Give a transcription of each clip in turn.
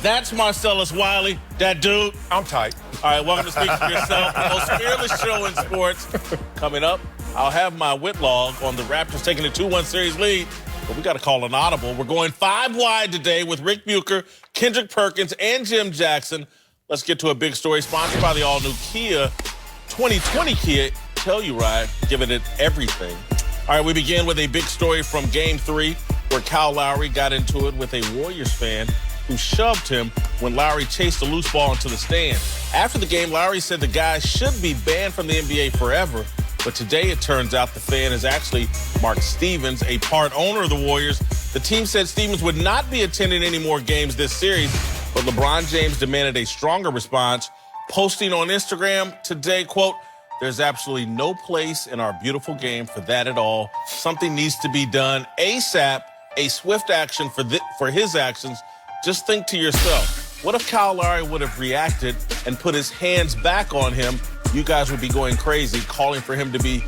That's Marcellus Wiley, that dude. I'm tight. All right, welcome to Speak for Yourself, the most fearless show in sports. Coming up, I'll have my Whitlock on the Raptors taking a 2-1 series lead, but we got to call an audible. We're going 5 wide today with Rick Bucher, Kendrick Perkins, and Jim Jackson. Let's get to a big story sponsored by the all-new Kia 2020 Kia Telluride, giving it everything. All right, we begin with a big story from Game 3, where Kyle Lowry got into it with a Warriors fan who shoved him when Lowry chased a loose ball into the stand. After the game, Lowry said the guy should be banned from the NBA forever, but today it turns out the fan is actually Mark Stevens, a part owner of the Warriors. The team said Stevens would not be attending any more games this series, but LeBron James demanded a stronger response, posting on Instagram today, quote, "There's absolutely no place in our beautiful game for that at all. Something needs to be done ASAP, a swift action for his actions. Just think to yourself, what if Kyle Lowry would have reacted and put his hands back on him? You guys would be going crazy, calling for him to be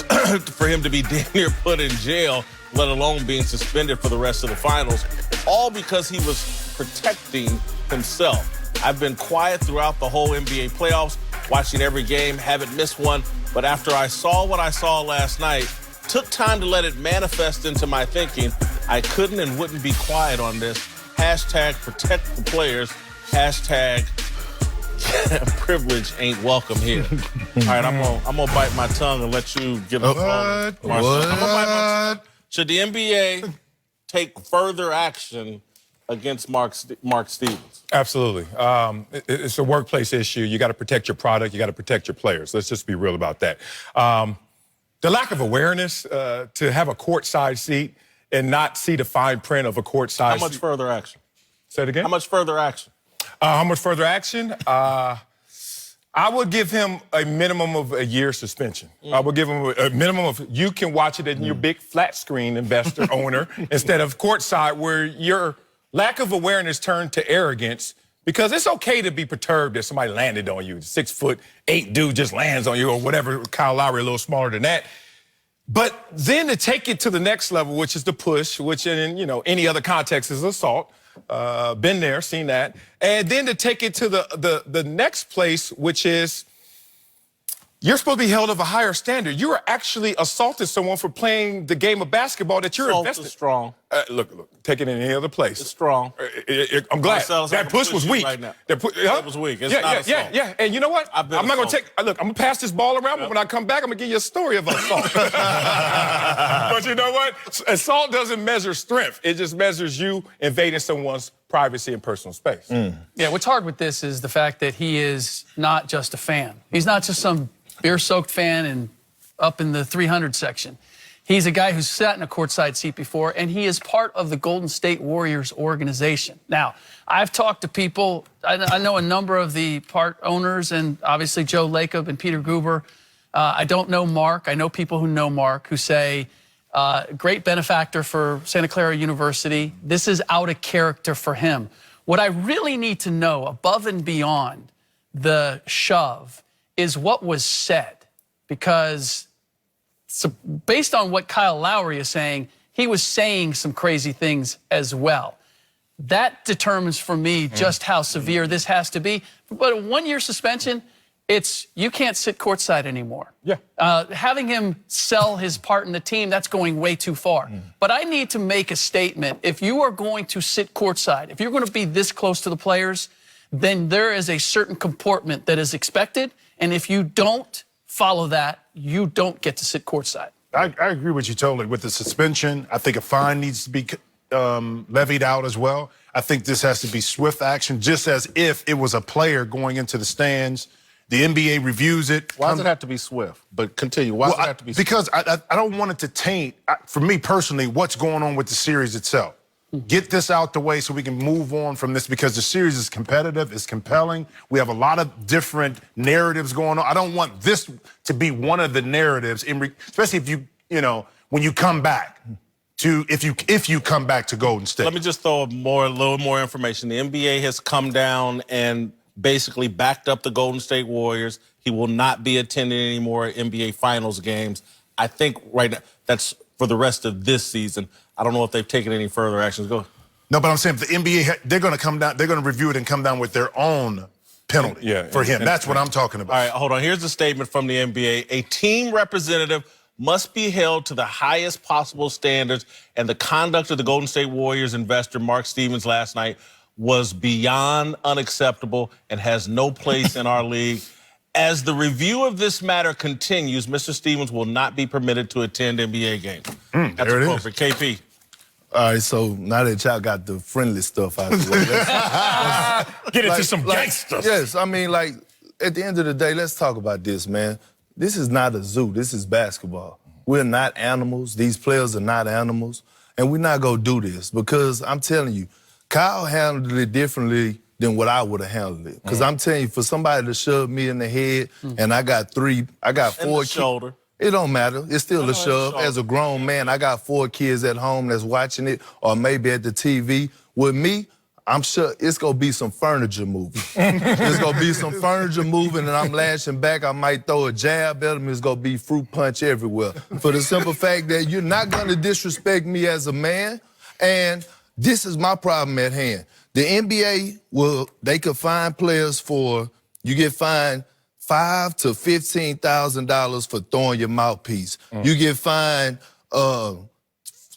damn near put in jail, let alone being suspended for the rest of the finals, all because he was protecting himself. I've been quiet throughout the whole NBA playoffs, watching every game, haven't missed one, but after I saw what I saw last night, took time to let it manifest into my thinking. I couldn't and wouldn't be quiet on this. Hashtag protect the players. Hashtag privilege ain't welcome here." All right, I'm gonna bite my tongue and let you give a phone. I'm gonna bite my tongue. Should the NBA take further action against Mark Stevens? Absolutely. It's a workplace issue. You got to protect your product. You got to protect your players. Let's just be real about that. The lack of awareness to have a courtside seat and not see the fine print of a courtside seat. How much further action? Say it again? How much further action? How much further action? I would give him a minimum of a year suspension. I would give him a minimum of, you can watch it in your big flat screen investor owner instead of courtside where your lack of awareness turned to arrogance, because it's okay to be perturbed if somebody landed on you. 6'8" dude just lands on you or whatever. Kyle Lowry a little smaller than that. But then to take it to the next level, which is the push, which in any other context is assault. Been there, seen that. And then to take it to the next place, which is you're supposed to be held of a higher standard. You are actually assaulted someone for playing the game of basketball that you're invested. Assault is strong. Look, take it in any other place. It's strong. I'm glad. Marcellus, that push was weak. Right now. That was weak. It's not assault. Yeah. And you know what? I'm not going to look, I'm going to pass this ball around, but when I come back, I'm going to give you a story of assault. But you know what? Assault doesn't measure strength. It just measures you invading someone's privacy and personal space. Yeah, what's hard with this is the fact that he is not just a fan. He's not just some beer-soaked fan and up in the 300 section. He's a guy who's sat in a courtside seat before, and he is part of the Golden State Warriors organization. Now, I've talked to people. I know a number of the part owners, and obviously Joe Lacob and Peter Guber. I don't know Mark. I know people who know Mark who say, great benefactor for Santa Clara University. This is out of character for him. What I really need to know, above and beyond the shove, is what was said, because based on what Kyle Lowry is saying, he was saying some crazy things as well. That determines for me just how severe this has to be. But a 1-year suspension, you can't sit courtside anymore. Yeah. Having him sell his part in the team, that's going way too far. But I need to make a statement. If you are going to sit courtside, if you're going to be this close to the players, then there is a certain comportment that is expected. And if you don't follow that, you don't get to sit courtside. I agree with you totally. With the suspension, I think a fine needs to be levied out as well. I think this has to be swift action, just as if it was a player going into the stands. The NBA reviews it. Why does it have to be swift? But continue. Why does it have to be swift? Because I don't want it to taint, for me personally, what's going on with the series itself. Get this out the way so we can move on from this, because the series is competitive, it's compelling. We have a lot of different narratives going on. I don't want this to be one of the narratives, especially if when you come back if you come back to Golden State. Let me just throw a little more information. The NBA has come down and basically backed up the Golden State Warriors. He will not be attending any more NBA Finals games. I think right now that's for the rest of this season. I don't know if they've taken any further actions. Go. No, but I'm saying if the NBA, they're going to come down, they're going to review it and come down with their own penalty for him. That's what I'm talking about. All right, hold on. Here's a statement from the NBA. A team representative must be held to the highest possible standards, and the conduct of the Golden State Warriors investor Mark Stevens last night was beyond unacceptable and has no place in our league. As the review of this matter continues, Mr. Stevens will not be permitted to attend NBA games. That's appropriate. KP. All right, so now that y'all got the friendly stuff out of the way, let's get into some gangsters. Yes, I mean, like, at the end of the day, let's talk about this, man. This is not a zoo. This is basketball. We're not animals. These players are not animals. And we're not going to do this because I'm telling you, Kyle handled it differently than what I would have handled it. Because I'm telling you, for somebody to shove me in the head and I got 4 kids. Shoulder. It don't matter. It's still a shove. As a grown man, I got 4 kids at home that's watching it or maybe at the TV. With me, I'm sure it's going to be some furniture moving. It's going to be some furniture moving and I'm lashing back. I might throw a jab at him. It's going to be fruit punch everywhere. For the simple fact that you're not going to disrespect me as a man. And this is my problem at hand. The NBA, they could fine players for, you get fined $5,000 to $15,000 for throwing your mouthpiece. You get fined $10,000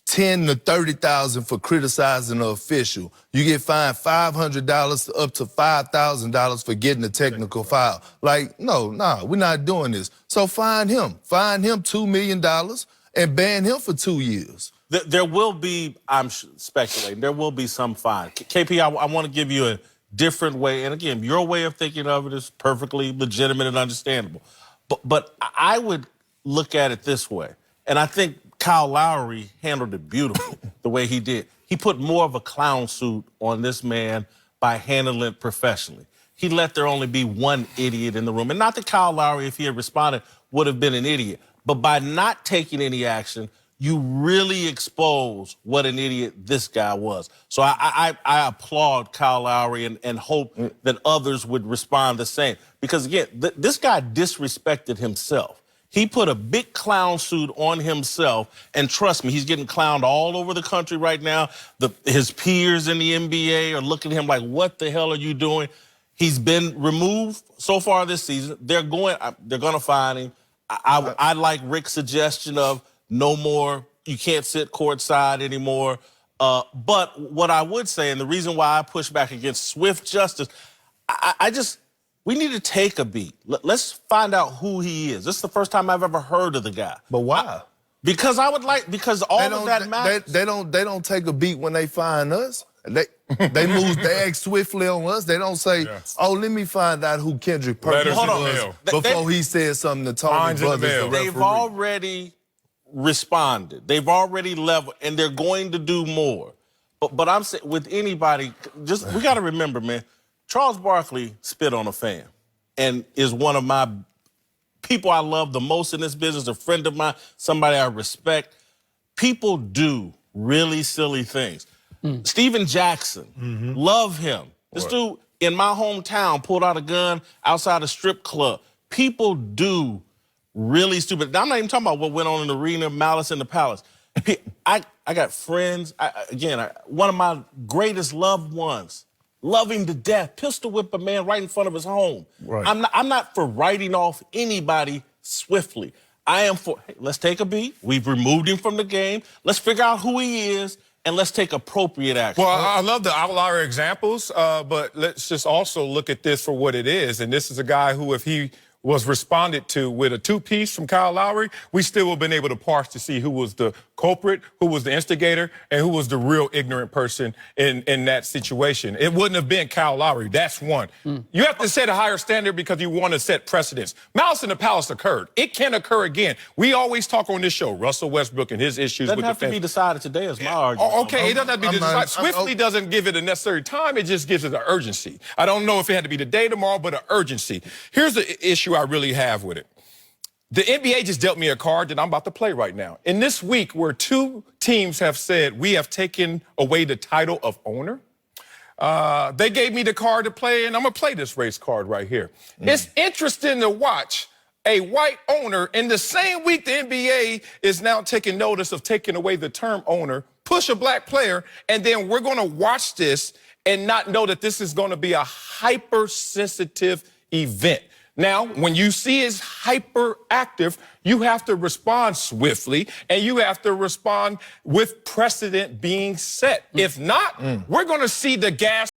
to $30,000 for criticizing an official. You get fined $500 up to $5,000 for getting a technical foul. Like, no, we're not doing this. So fine him. Fine him $2 million and ban him for 2 years. There will be, I'm speculating, there will be some fine. KP, I want to give you a different way. And again, your way of thinking of it is perfectly legitimate and understandable. But I would look at it this way. And I think Kyle Lowry handled it beautifully the way he did. He put more of a clown suit on this man by handling it professionally. He let there only be one idiot in the room. And not that Kyle Lowry, if he had responded, would have been an idiot. But by not taking any action, you really expose what an idiot this guy was. So I applaud Kyle Lowry and hope that others would respond the same. Because, again, this guy disrespected himself. He put a big clown suit on himself, and trust me, he's getting clowned all over the country right now. His peers in the NBA are looking at him like, what the hell are you doing? He's been removed so far this season. They're going to fine him. I like Rick's suggestion of no more, you can't sit courtside anymore. But what I would say, and the reason why I push back against swift justice, we need to take a beat. Let's find out who he is. This is the first time I've ever heard of the guy. But why? Because all of that matters. They don't take a beat when they find us. They act swiftly on us. They don't say, oh, let me find out who Kendrick Perkins was before he said something to Tony Brothers, the referee. They've already responded. They've already leveled, and they're going to do more. But I'm saying with anybody, we got to remember, man, Charles Barkley spit on a fan and is one of my people I love the most in this business, a friend of mine, somebody I respect. People do really silly things. Steven Jackson, love him. This dude in my hometown pulled out a gun outside a strip club. People do really stupid. I'm not even talking about what went on in the arena, Malice in the Palace. I got friends. One of my greatest loved ones, love him to death, pistol whip a man right in front of his home. Right. I'm not for writing off anybody swiftly. I am for, hey, let's take a beat. We've removed him from the game. Let's figure out who he is, and let's take appropriate action. Well, I love the outlier examples, but let's just also look at this for what it is. And this is a guy who, if he was responded to with a two-piece from Kyle Lowry, we still would have been able to parse to see who was the culprit, who was the instigator, and who was the real ignorant person in that situation. It wouldn't have been Kyle Lowry. That's one. You have to set a higher standard because you want to set precedents. Malice in the Palace occurred. It can occur again. We always talk on this show, Russell Westbrook and his issues with the fans. Doesn't have to be decided today is my argument. Okay, it doesn't have to be decided. Swiftly doesn't give it a necessary time. It just gives it an urgency. I don't know if it had to be today, tomorrow, but an urgency. Here's the issue I really have with it. The NBA just dealt me a card that I'm about to play right now. In this week where two teams have said we have taken away the title of owner, they gave me the card to play, and I'm going to play this race card right here. It's interesting to watch a white owner in the same week the NBA is now taking notice of taking away the term owner push a black player, and then we're going to watch this and not know that this is going to be a hypersensitive event. Now, when you see it's hyperactive, you have to respond swiftly, and you have to respond with precedent being set. If not, we're going to see the gas